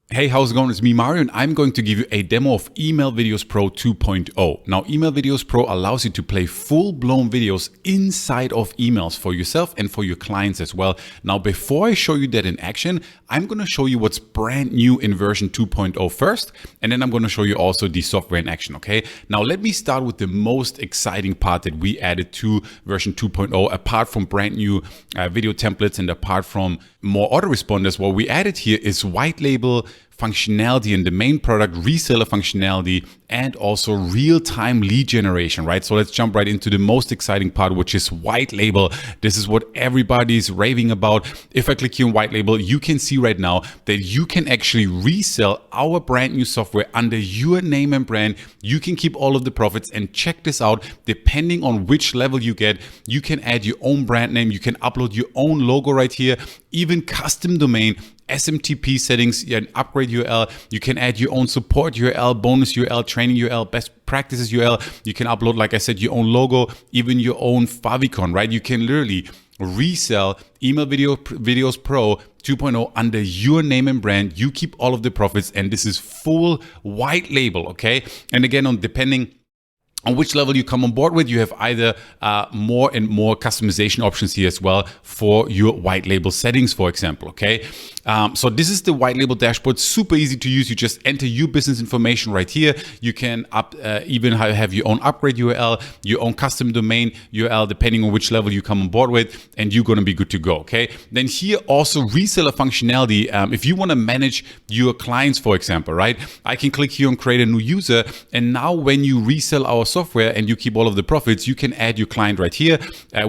Hey, how's it going? It's me, Mario, and I'm going to give you a demo of Email Videos Pro 2.0. Now, Email Videos Pro allows you to play full-blown videos inside of emails for yourself and for your clients as well. Now, before I show you that in action, I'm going to show you what's brand new in version 2.0 first, and then I'm going to show you also the software in action, okay? Now, let me start with the most exciting part that we added to version 2.0, apart from brand new video templates and apart from more autoresponders. What we added here is white label functionality in the main product, reseller functionality, and also real-time lead generation, right? So let's jump right into the most exciting part, which is white label. This is what everybody's raving about. If I click here on white label, you can see right now that you can actually resell our brand new software under your name and brand. You can keep all of the profits, and check this out. Depending on which level you get, you can add your own brand name. You can upload your own logo right here, even custom domain, SMTP settings, an upgrade URL. You can add your own support URL, bonus URL, training URL, best practices URL. You can upload, like I said, your own logo, even your own favicon, right? You can literally resell Videos Pro 2.0 under your name and brand. You keep all of the profits, and this is full white label, okay? And again, depending on which level you come on board with, you have either more and more customization options here as well for your white label settings, for example, okay? So this is the white label dashboard, super easy to use. You just enter your business information right here. You can even have your own upgrade URL, your own custom domain URL, depending on which level you come on board with, and you're gonna be good to go, okay? Then here also reseller functionality. If you wanna manage your clients, for example, right? I can click here on create a new user, and now when you resell our software and you keep all of the profits, you can add your client right here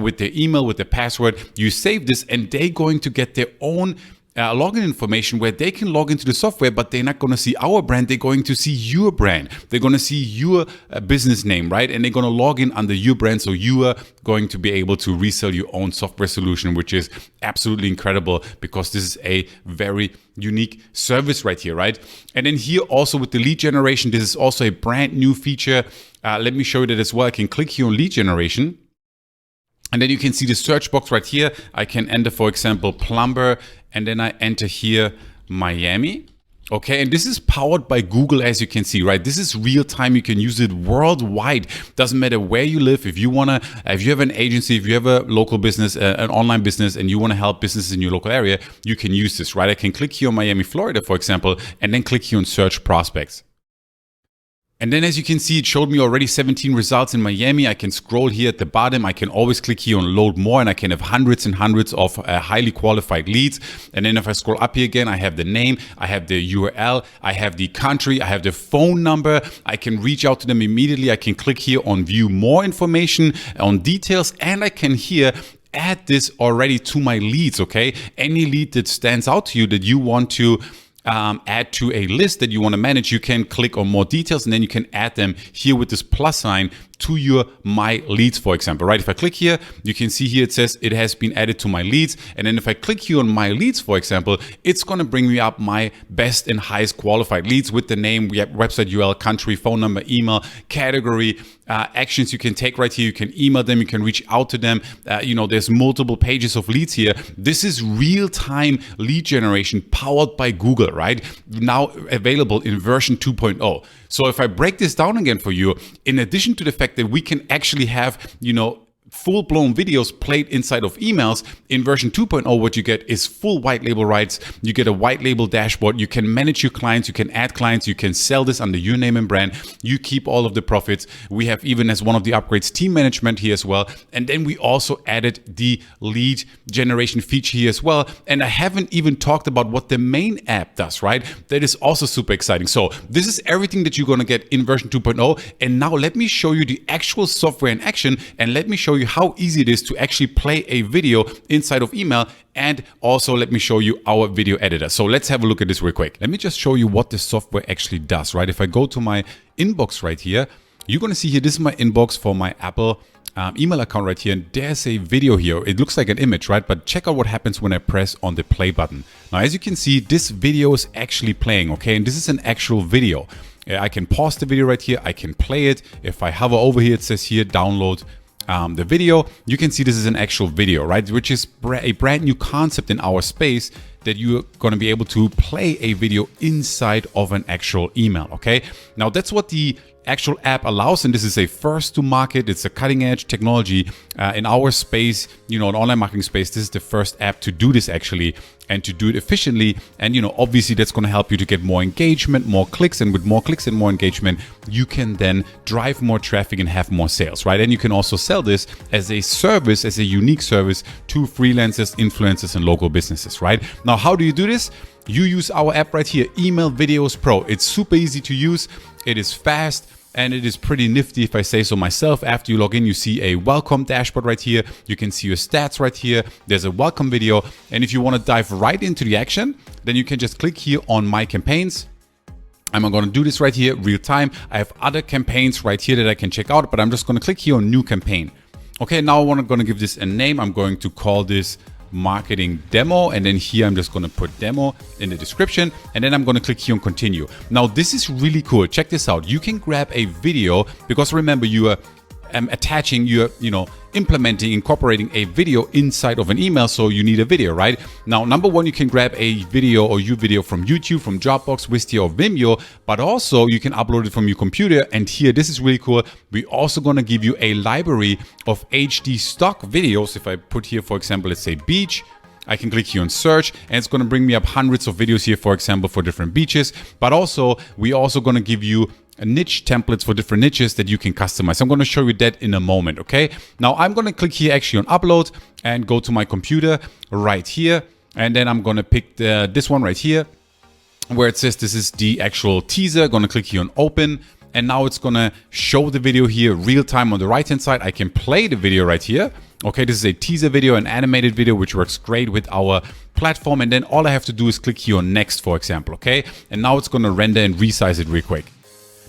with their email, with their password. You save this, and they're going to get their own login information where they can log into the software, but they're not going to see our brand. They're going to see your brand. They're going to see your business name, right? And they're going to log in under your brand. So you are going to be able to resell your own software solution, which is absolutely incredible because this is a very unique service right here, right? And then here also with the lead generation, this is also a brand new feature. Let me show you that as well. I can click here on lead generation. And then you can see the search box right here. I can enter, for example, plumber, and then I enter here Miami. Okay, and this is powered by Google, as you can see, right? This is real time. You can use it worldwide. Doesn't matter where you live. If you have an agency, if you have a local business, an online business, and you want to help businesses in your local area, you can use this, right? I can click here on Miami, Florida, for example, and then click here on search prospects. And then as you can see, it showed me already 17 results in Miami. I can scroll here at the bottom. I can always click here on load more, and I can have hundreds and hundreds of highly qualified leads. And then if I scroll up here again, I have the name, I have the URL, I have the country, I have the phone number. I can reach out to them immediately. I can click here on view more information on details, and I can here add this already to my leads, okay? Any lead that stands out to you that you want to add to a list that you want to manage, you can click on more details, and then you can add them here with this plus sign to your my leads, for example, right? If I click here, you can see here it says it has been added to my leads. And then if I click here on my leads, for example, it's going to bring me up my best and highest qualified leads with the name, website URL, country, phone number, email, category, actions you can take right here. You can email them, you can reach out to them. There's multiple pages of leads here. This is real-time lead generation powered by Google, right? Now available in version 2.0. So if I break this down again for you, in addition to the fact that we can actually have, full-blown videos played inside of emails, in version 2.0, what you get is full white label rights. You get a white label dashboard. You can manage your clients. You can add clients. You can sell this under your name and brand. You keep all of the profits. We have even as one of the upgrades, team management here as well. And then we also added the lead generation feature here as well. And I haven't even talked about what the main app does, right? That is also super exciting. So this is everything that you're going to get in version 2.0. And now let me show you the actual software in action, and let me show you how easy it is to actually play a video inside of email. And also let me show you our video editor. So let's have a look at this real quick. Let me just show you what the software actually does, right? If I go to my inbox right here, you're going to see here, this is my inbox for my Apple email account right here. And there's a video here. It looks like an image, right? But check out what happens when I press on the play button. Now, as you can see, this video is actually playing, okay? And this is an actual video. I can pause the video right here. I can play it. If I hover over here, it says here, download the video. You can see this is an actual video, right? Which is a brand new concept in our space. that you're going to be able to play a video inside of an actual email. Okay, now that's what the actual app allows, and this is a first to market. It's a cutting edge technology in our space, you know, an online marketing space. This is the first app to do this actually, and to do it efficiently. And you know, obviously that's going to help you to get more engagement, more clicks, and with more clicks and more engagement, you can then drive more traffic and have more sales, right? And you can also sell this as a service, as a unique service to freelancers, influencers, and local businesses, right? Now, how do you do this? You use our app right here, Email Videos Pro. It's super easy to use. It is fast. And it is pretty nifty if I say so myself. After you log in, you see a welcome dashboard right here. You can see your stats right here. There's a welcome video. And if you want to dive right into the action, then you can just click here on My Campaigns. I'm going to do this right here, real time. I have other campaigns right here that I can check out, but I'm just going to click here on New Campaign. Okay, now I'm going to give this a name. I'm going to call this Marketing Demo, and then here I'm just going to put demo in the description, and then I'm going to click here on continue. Now this is really cool. Check this out. You can grab a video, because remember, you are attaching, you're implementing, incorporating a video inside of an email, so you need a video, right? Now, number one, you can grab a video or video from YouTube, from Dropbox, Wistia, or Vimeo, but also you can upload it from your computer. And here, this is really cool. We're also going to give you a library of HD stock videos. If I put here, for example, let's say beach, I can click here on search, and it's going to bring me up hundreds of videos here, for example, for different beaches. But also, we're also going to give you niche templates for different niches that you can customize. I'm going to show you that in a moment. Okay. Now I'm going to click here actually on upload and go to my computer right here. And then I'm going to pick this one right here where it says this is the actual teaser. Going to click here on open. And now it's going to show the video here real time on the right hand side. I can play the video right here. Okay, this is a teaser video, an animated video, which works great with our platform. And then all I have to do is click here on next, for example. Okay. And now it's going to render and resize it real quick.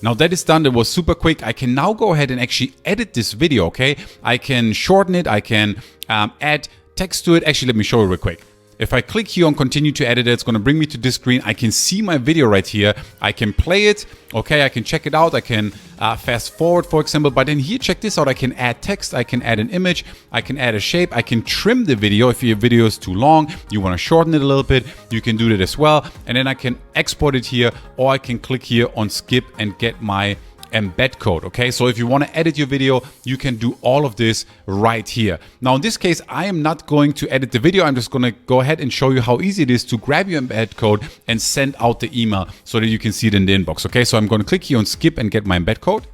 Now that is done, that was super quick. I can now go ahead and actually edit this video, okay? I can shorten it, I can add text to it. Actually, let me show you real quick. If I click here on continue to edit it, it's gonna bring me to this screen. I can see my video right here. I can play it, okay? I can check it out. I can fast forward, for example. But then here, check this out. I can add text. I can add an image. I can add a shape. I can trim the video. If your video is too long, you wanna shorten it a little bit, you can do that as well. And then I can export it here, or I can click here on skip and get my embed code. Okay, so if you want to edit your video, you can do all of this right here. Now in this case, I am not going to edit the video. I'm just going to go ahead and show you how easy it is to grab your embed code and send out the email so that you can see it in the inbox. Okay, so I'm going to click here on skip and get my embed code.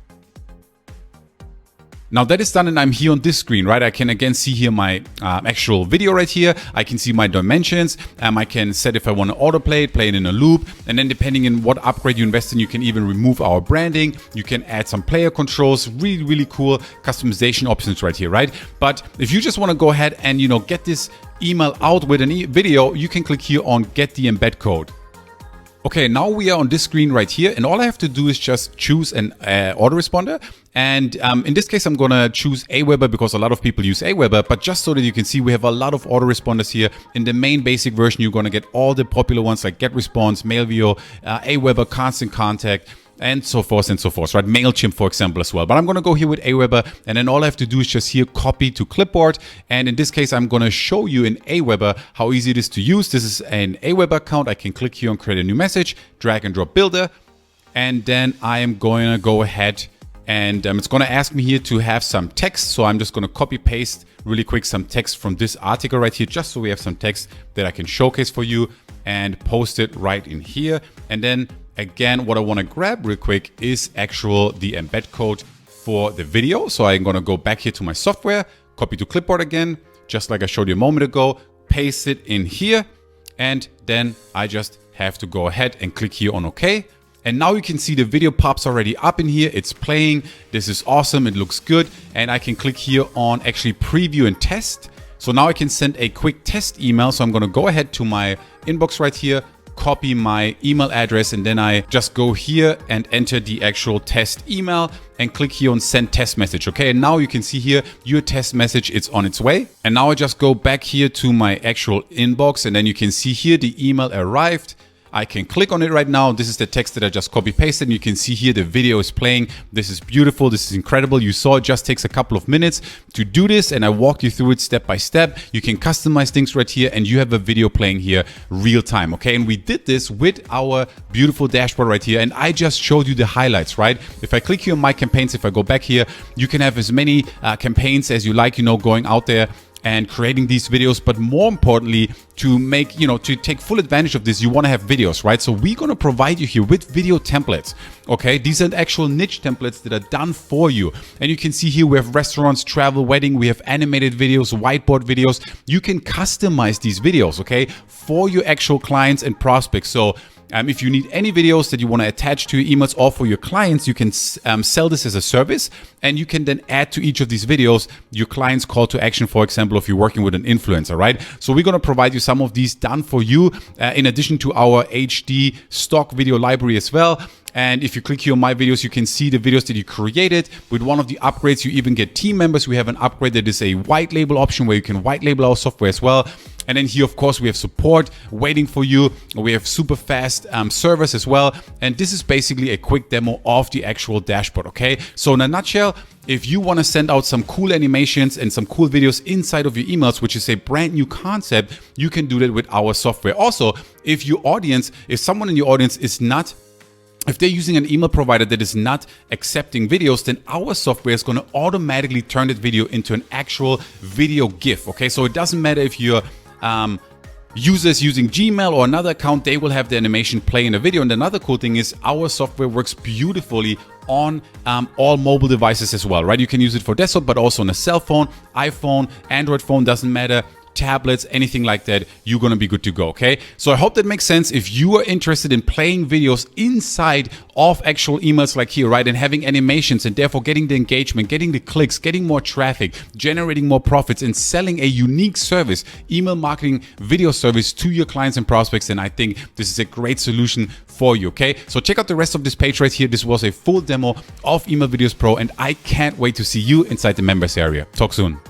Now that is done, and I'm here on this screen, right? I can again see here my actual video right here. I can see my dimensions. I can set if I want to autoplay it, play it in a loop. And then depending on what upgrade you invest in, you can even remove our branding. You can add some player controls, really, really cool customization options right here, right? But if you just want to go ahead and, get this email out with a video, you can click here on get the embed code. Okay, now we are on this screen right here, and all I have to do is just choose an autoresponder. And in this case, I'm gonna choose Aweber because a lot of people use Aweber, but just so that you can see, we have a lot of autoresponders here. In the main basic version, you're gonna get all the popular ones like GetResponse, Mailvio, Aweber, Constant Contact, and so forth, right? MailChimp, for example, as well. But I'm going to go here with Aweber, and then all I have to do is just here copy to clipboard. And in this case, I'm going to show you in Aweber how easy it is to use. This is an Aweber account. I can click here on create a new message, drag and drop builder. And then I am going to go ahead and it's going to ask me here to have some text. So I'm just going to copy paste really quick some text from this article right here, just so we have some text that I can showcase for you and post it right in here. And then again, what I want to grab real quick is the embed code for the video. So I'm going to go back here to my software, copy to clipboard again, just like I showed you a moment ago, paste it in here. And then I just have to go ahead and click here on OK. And now you can see the video pops already up in here. It's playing. This is awesome. It looks good. And I can click here on actually preview and test. So now I can send a quick test email. So I'm going to go ahead to my inbox right here, copy my email address, and then I just go here and enter the actual test email and click here on send test message. Okay, and now you can see here your test message is on its way. And now I just go back here to my actual inbox, and then you can see here the email arrived. I can click on it right now. This is the text that I just copy pasted, and you can see here the video is playing. This is beautiful. This is incredible. You saw it just takes a couple of minutes to do this, and I walked you through it step by step. You can customize things right here, and you have a video playing here real time, okay? And we did this with our beautiful dashboard right here, and I just showed you the highlights, right? If I click here on my campaigns, if I go back here, you can have as many campaigns as you like, going out there and creating these videos. But more importantly, to make, to take full advantage of this, you want to have videos, right? So we're going to provide you here with video templates, okay? These are actual niche templates that are done for you. And you can see here we have restaurants, travel, wedding, we have animated videos, whiteboard videos. You can customize these videos, okay, for your actual clients and prospects. So if you need any videos that you want to attach to your emails or for your clients, you can sell this as a service, and you can then add to each of these videos your client's call to action, for example, if you're working with an influencer, right? So we're going to provide you some of these done for you in addition to our HD stock video library as well. And if you click here on my videos, you can see the videos that you created. With one of the upgrades, you even get team members. We have an upgrade that is a white label option where you can white label our software as well. And then here, of course, we have support waiting for you. We have super fast servers as well. And this is basically a quick demo of the actual dashboard, okay? So in a nutshell, if you want to send out some cool animations and some cool videos inside of your emails, which is a brand new concept, you can do that with our software. Also, if someone in your audience is not if they're using an email provider that is not accepting videos, then our software is going to automatically turn that video into an actual video GIF, okay? So it doesn't matter if you're users using Gmail or another account, they will have the animation play in a video. And another cool thing is our software works beautifully on all mobile devices as well, right? You can use it for desktop, but also on a cell phone, iPhone, Android phone, doesn't matter. Tablets, anything like that, you're gonna be good to go, okay? So I hope that makes sense. If you are interested in playing videos inside of actual emails like here, right, and having animations and therefore getting the engagement, getting the clicks, getting more traffic, generating more profits, and selling a unique service, email marketing video service to your clients and prospects, then I think this is a great solution for you, okay? So check out the rest of this page right here. This was a full demo of Email Videos Pro, and I can't wait to see you inside the members area. Talk soon.